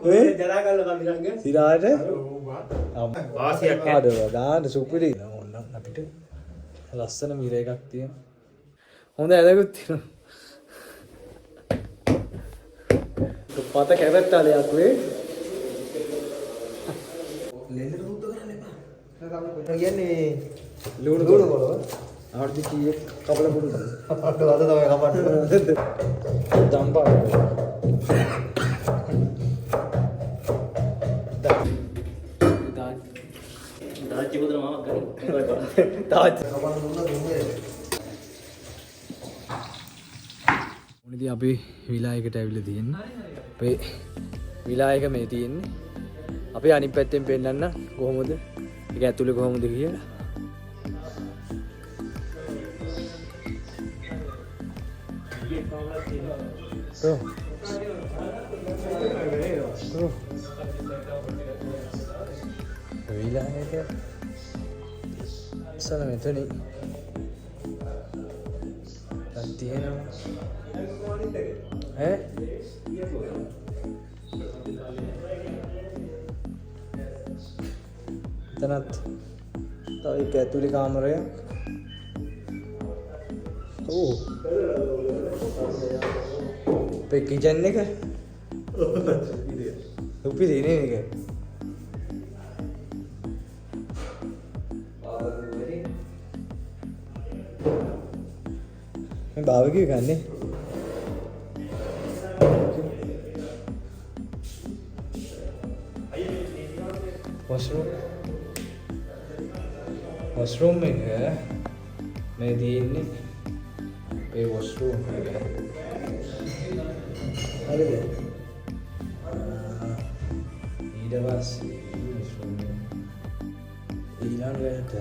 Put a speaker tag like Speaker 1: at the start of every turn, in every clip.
Speaker 1: ජරා ගන්න කමිරංග
Speaker 2: සිරාට
Speaker 1: වාසියක්
Speaker 2: ආඩ ගාන්න සුපිරි ඕන්න අපිට ලස්සන මිර එකක් තියෙන හොඳ ඇදකුත් තියෙන පත කැවැත්තාලයක් වේ
Speaker 1: කියන්නේ
Speaker 2: ලුණු කොළ ආර්ධි කීයේ කපල පුඩු
Speaker 1: අද තමයි කපන්න
Speaker 2: ජම්පා
Speaker 1: දාච්චි පුතර මාමක් ගන්න
Speaker 2: තාච්චි
Speaker 1: කපන්න දුන්නා දුන්නේ
Speaker 2: මොනිදී අපි විලායකට ඇවිල්ලා තියෙන්නේ අපේ විලායක මේ තියෙන්නේ අපි අනිත් පැත්තෙන් පෙන්නන්න කොහොමද ඒක ඇතුලේ කොහොමද කියලා විලායක ඉස්සල මෙතන තියෙනවා ඈ එතනත් තව එක ඇතුලේ කාමරයක් ඕ අපේ කිචන් එක උපිරි නේ මේක මේ බාර්බිකියු ගන්නේ वॉशरूम में है मैं दिए पे वॉशरूम है अरे ඊට පස්සේ වොෂ්රූම් ඊළඟට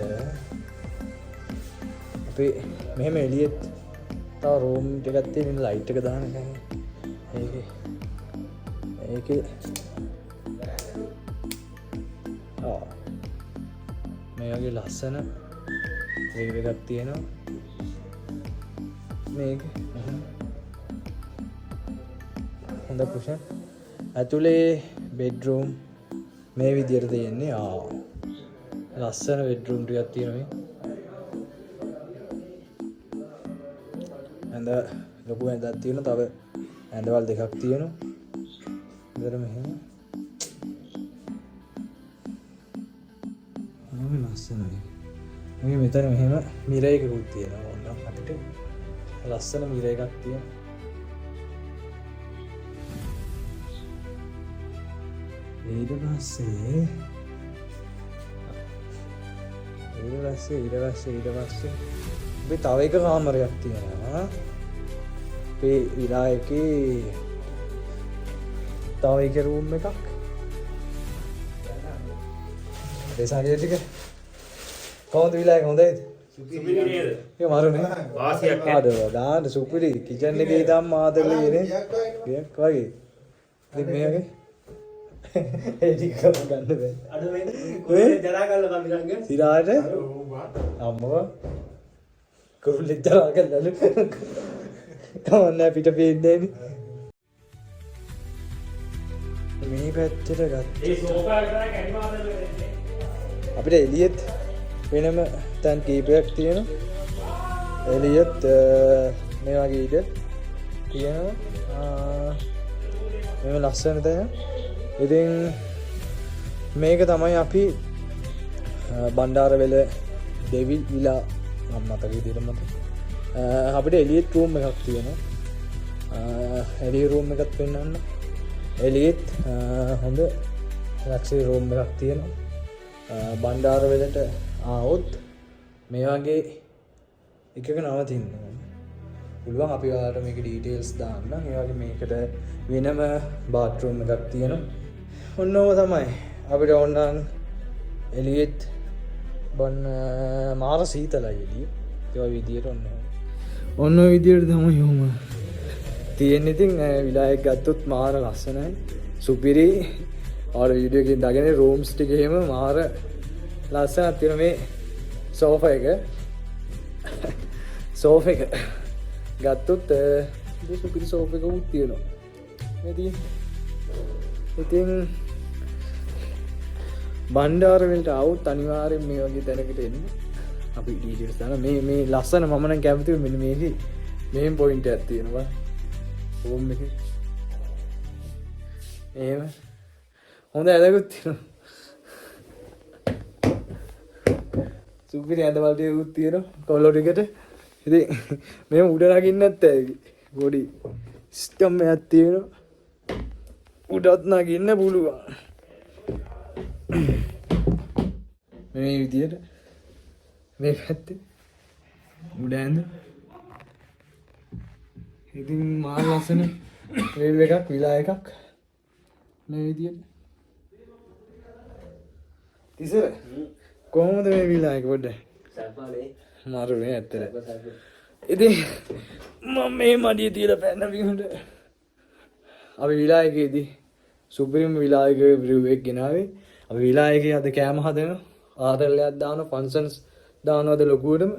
Speaker 2: අපේ මෙහෙම එළියෙත් තව රූම් ටිකක් තියෙන ලයිට් එක දාන එකයි ඒකේ මේ වගේ ලස්සන වේව් එකක් තියෙනවා මේක හොඳ කුෂන් ඇතුලේ බෙඩ්රූම් මේ විදියට තියෙන්නේ ලස්සන බෙඩ්රූම් ටිකක් තියෙනවා ඇඳ ලොකු ඇඳක් තියෙනවා තව ඇඳවල් දෙකක් තියෙනවා ඉතින් මෙහෙම ලස්සනයි මේ මෙතන මෙහෙම මිර එකකුත් තියෙනවා ඕන අපිට ලස්සන මිර එකක් තියෙනවා ඊට පස්සේ අපි තව එක කාමරයක් තියෙනවා අපේ විලායකේ තව එක රූම් එකක් දේශාගේ ටික කොහොමද විලායක හොඳයිද
Speaker 1: සුපිරි නේද
Speaker 2: ඒක මාරුනේ
Speaker 1: වාසියක්
Speaker 2: ආඩ ගාන්න සුපිරි කිචන් එකේ ඉඳන් ආදරේ නේ ගියක් වගේ ඉතින් මේකේ ඒක ගන්න බෑ
Speaker 1: අද මේ ජරා ගන්න කමිරංග
Speaker 2: සිරාට අම්මව කුරුල්ලෙක් ජරා ගන්නලු කවන්න පිට පේන්නේ මේ පැත්තට ගත්තා
Speaker 1: ඒ සෝෆා එක තමයි කැඩි මාදල වෙන්නේ
Speaker 2: අපිට එළියෙත් වෙනම තැන් කීපයක් තියෙනවා එළියෙත් මේ වගේ ඉඩ තියෙනවා මෙම ලස්සන තැන ඉතින් මේක තමයි අපි බණ්ඩාරවෙල දෙවිල් විලා මම මතක විදිහට මතක අපිට එළියෙත් රූම් එකක් තියෙනවා එළිය රූම් එකක් පෙන්වන්න එළියෙත් හොඳ ලක්ෂරි රූම් එකක් තියෙනවා බණ්ඩාරවෙලට ආවොත් මේ වගේ එකක නවතින්න පුළුවන් අපි ඔයාලට මේක ඩීටේල්ස් දාන්න ඒ වගේ මේකට වෙනම බාත්රූම් එකක් තියෙනවා ඔන්නෝම තමයි අපිට ඕනනම් එළියෙත් මාර සීතලයි එළිය ඒ විදියට ඔන්න ඔය විදියට තමයි යොම තියෙන්නේ ඉතින් විලායක් ගත්තොත් මාර ලස්සනයි සුපිරි ආර වීඩියෝ එකකින් දාගෙන රූම්ස් ටික එහෙම මාර ලස්සනක් තියෙන මේ සෝෆා එක ගත්තොත් සුපිරි සෝෆා එකක් තියෙනවා මේ තියෙන්නේ ඉතින් බණ්ඩාර වලට આવුත් අනිවාර්යෙන් මේ වගේ තැනකට එන්න. අපි ඩීටේල්ස් දාන මේ ලස්සන මම නම් කැමතියි මෙන්න මේකේ මෙහෙම පොයින්ට් එකක් තියෙනවා. හෝම් එකේ. එහෙම හොඳ ඇදකුත් තියෙනවා. සුපිරි ඇඳවල ටිකකුත් තියෙනවා කොල්ලෝ ටිකට. ඉතින් මේ උඩ නගින්නත් ඇයි පොඩි සිස්ටම් එකක් තියෙනවා. උඩත් නගින්න පුළුවන්. මේ විදියට මේ පැත්තේ උඩ ඇඳ. ඉතින් මා ලස්සන රේල් එකක් විලා එකක් මේ විදියට. තිසර කොහොමද මේ විලා එක පොඩ්ඩක්?
Speaker 1: සල්පාලේ
Speaker 2: මාරුනේ ඇත්තට. ඉතින් මම මේ මඩිය තියලා පැන්න බිමට. අපි විලා එකේදී සුපිරිම විලා එක රිව්යු එක ගෙනාවේ. අපි විලා එකේ අද කෑම හදනවා. ආදරලයක් දානවා, ෆන්ක්ෂන්ස් දානවාද ලොකුවටම.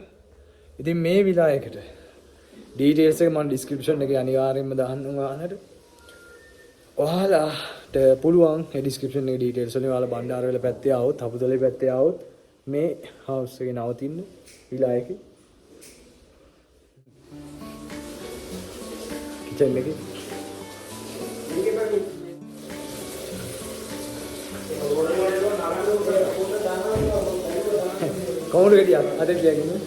Speaker 2: ඉතින් මේ විලා එකට ඩීටේල්ස් එක මම ඩිස්ක්‍රිප්ෂන් එකේ අනිවාර්යයෙන්ම දාන්න ඔයාලට. ඔයාලට පුළුවන් ඒ ඩිස්ක්‍රිප්ෂන් එකේ ඩීටේල්ස් වලින් ඔයාලා බණ්ඩාරවැල පැත්තේ ආවොත්, හපුතලේ පැත්තේ ආවොත් මේ හවුස් එකේ නවතින්න විලා එකේ. කිචන් එකේ. කවුරු ගෙඩියක් අද කියන්නේ?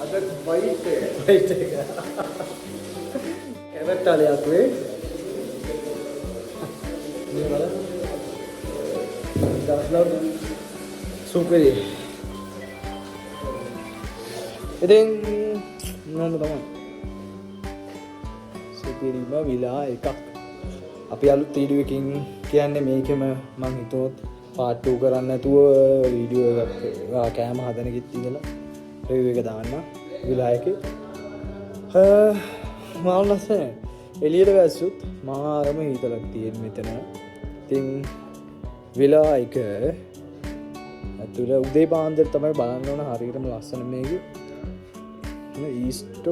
Speaker 2: අද වයිට් එක. කැවට්ටලයක් වේ. මේ බලන්න. දස්ලව් සුපිරි. ඉතින් නෝම තමයි. සුපිරිම විලා එකක්. අපි අලුත් වීඩියෝ එකකින් කියන්නේ මේකෙම මම හිතුවොත් part 2 කරන්න නැතුව වීඩියෝ එකක් කෑම හදන කිත් ඉඳලා රිව්යු එක දාන්න විලා එකේ. මාව ලස්සන එළියට වැස්සුත් මාරම හීතලක් තියෙන මෙතන. ඉතින් විලා එක අතුර උදේ පාන්දර තමයි බලන්න ඕන හරියටම ලස්සන මේකේ. ඊස්ට්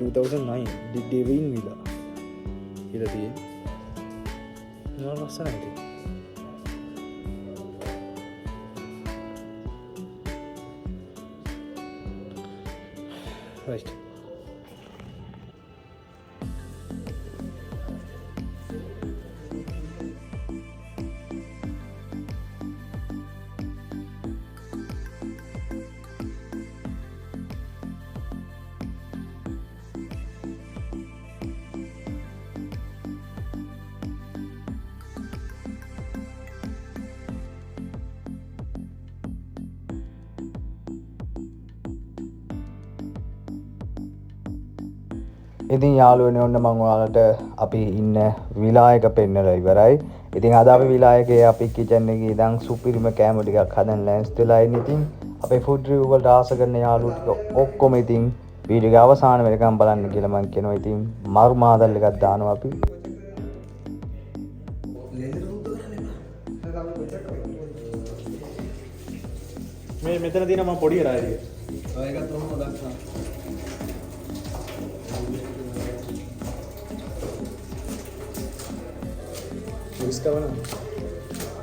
Speaker 2: 2009 ඩෙවින් විලා කියලා තියෙන්නේ. මාව ලස්සනයි. Right. ඉතින් යාළුවනේ ඔන්න මම ඔයාලට අපි ඉන්න විලා එක පෙන්නලා ඉවරයි. ඉතින් අද අපි විලා එකේ අපි කිචන් එකේ ඉඳන් සුපිරිම කෑම ටිකක් හදන්න ලෑන්ස් වෙලා ඉන්නේ. ඉතින් අපේ ෆුඩ් රිව්යු වලට ආස කරන යාළුවෝ ටික ඔක්කොම ඉතින් වීඩියෝ එක අවසාන වෙනකම් බලන්න කියලා මම කියනවා. ඉතින් මාරු මාදල් එකක් දානවා අපි. මේ මෙතන තියෙන මම පොඩි කරා ඒක. ඒකත් ඔහොම දාන්න. ඉස්කවන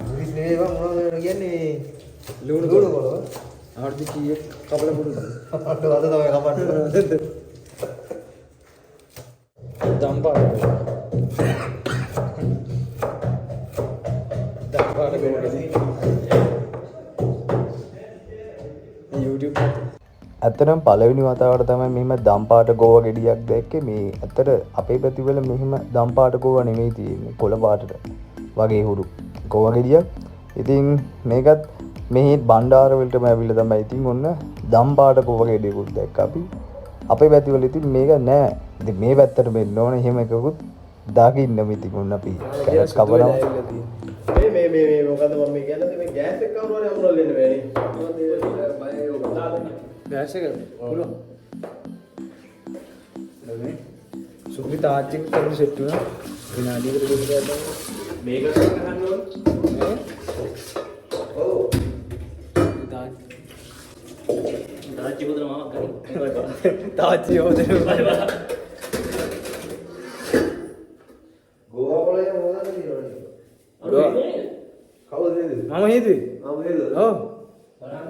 Speaker 2: මුලින් නෙවෙයි මොනවද කියන්නේ ලුණු කොළ ආර්ධි කීයක් කපල පුරුදු අද තමයි කපන්න දම්පාර ගෝඩේ YouTube ඇත්තටම පළවෙනි වතාවට තමයි මෙහෙම දම්පාට ගෝව ගෙඩියක් දැක්කේ. මේ ඇත්තට අපේ පැතිවල මෙහෙම දම්පාට ගෝව නෙමෙයි තියෙන්නේ, කොළ පාටට වගේ හුරු ගෝව ගෙඩියක්. ඉතින් මේකත් මෙහි බණ්ඩාර වලටම ඇවිල්ලා තමයි ඉතින් ඔන්න දම්පාට ගෝව ගෙඩියකුත් දැක්කා අපි. අපේ පැතිවල ඉතින් මේක නෑ. ඉතින් මේ පැත්තට මෙන්න ඕන එහෙම එකකුත් දාකින්න ඉතින් ඔන්න අපි කැරට් කපනවා. මේ මොකද්ද මම කියන්නේ මේ ගෑස් එක කවුරු හරි අමුණලා දෙන්න බෑනේ. ගෑස් එක පුළුවන්. නේද? සුපිරි තාච්චික් තමයි සෙට් වෙනවා. විනාඩියකට දෙකක් ගන්න. මේක ගන්න ඕන. ඔව්. තාච්චි හොදන මාමක් කරේ. තාච්චි හොදන. ගෝව මම හේතුවේ. ඔව්.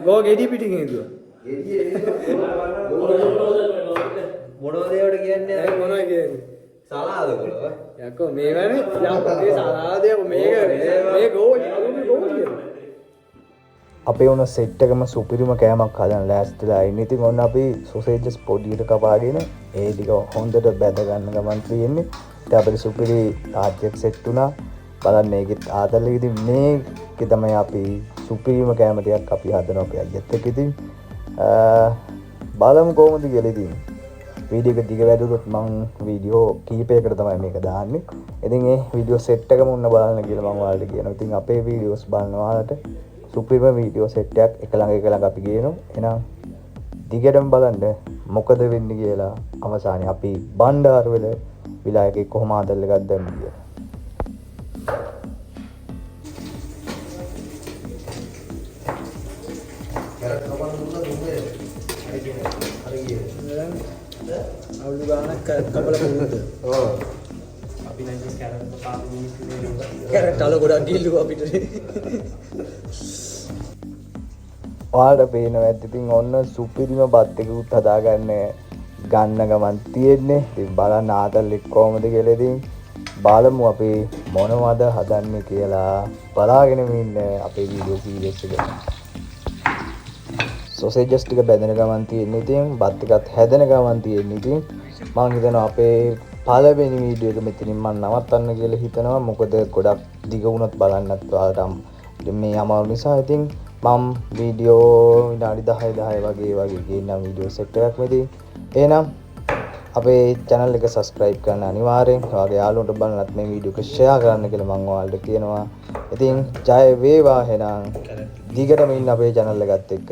Speaker 2: ගෝ ගෙඩි පිටින් හේතුවා.
Speaker 3: මොනවද ඒවට කියන්නේ?
Speaker 2: දැන් මොනවද කියන්නේ?
Speaker 3: සලාද කොළ.
Speaker 2: යකෝ මේ වනේ යකෝ සලාදයක මේක ගෝලි.
Speaker 4: අපේ උන සෙට් එකම සුපිරිම කෑමක් හදන්න ලෑස්තිලා ඉන්නේ. ඉතින් ඔන්න අපි සොසේජස් පොඩියට කපාගෙන ඒ ටික හොඳට බැද ගන්න ගමන් තියෙන්නේ. ඉතින් අපිට සුපිරි තාච්චියක් සෙට් වුණා. බලන්න මේකෙත් ආතල්ලේ ඉතින් මේකේ තමයි අපි සුපිරිම කෑම ටිකක් අපි හදනවා අපේ අයියත් එක්ක. ඉතින් බලමු කොහොමද කියලා. ඉතින් වීඩියෝ එක දිග වැඩුවොත් මම වීඩියෝ කීපයකට තමයි මේක දාන්නේ. ඉතින් ඒ වීඩියෝ සෙට් එකම උන්න බලන්න කියලා මම ඔයාලට කියනවා. ඉතින් අපේ වීඩියෝස් බලන ඔයාලට සුපිරිම වීඩියෝ සෙට් එකක් එක ළඟ අපි ගේනවා. එහෙනම් දිගටම බලන්න මොකද වෙන්නේ කියලා අවසානයේ අපි බණ්ඩාරවල විලායකේ කොහොම ආදල්ල එකක් දැම්මේ කියලා.
Speaker 2: අවුල් ගානක් කපලා පුරුද්ද.
Speaker 3: ඔව්.
Speaker 1: අපි නම් කැරට් පාපු මිනිස්සු නේ.
Speaker 2: කැරට් අල ගොඩක් ගිල්ලුවා අපිට.
Speaker 4: ඔයාලට පේනවා ඇත්ත. ඉතින් ඔන්න සුපිරිම බත් එකකුත් හදාගන්න ගන්න ගමන් තියෙන්නේ. ඉතින් බලන්න ආතල්ලෙක් කොහොමද කියලා. ඉතින් බලමු අපි මොනවද හදන්නේ කියලා. බලාගෙන ඉන්න අපේ වීඩියෝ සීරීස් එක. සොසේජස් ටික බැදෙන ගමන් තියෙන්නේ. ඉතින් බත් එකත් හැදෙන ගමන් තියෙන්නේ. ඉතින් මම හිතනවා අපේ පළවෙනි වීඩියෝ එක මෙතනින් මම නවත්තන්න කියලා හිතනවා. මොකද ගොඩක් දිග වුණොත් බලන්නත් ඔයාලට මේ අමාරු නිසා. ඉතින් මම වීඩියෝ විනාඩි 10 වගේ ගේන්නම් වීඩියෝ සෙට් එකක් මෙතන. එහෙනම් අපේ channel එක subscribe කරන්න අනිවාර්යෙන්. ඔයාගේ යාළුවන්ට බලන්නත් මේ වීඩියෝ එක share කරන්න කියලා මම ඔයාලට කියනවා. ඉතින් ජය වේවා. එහෙනම් දිගටම ඉන්න අපේ channel එකත් එක්ක.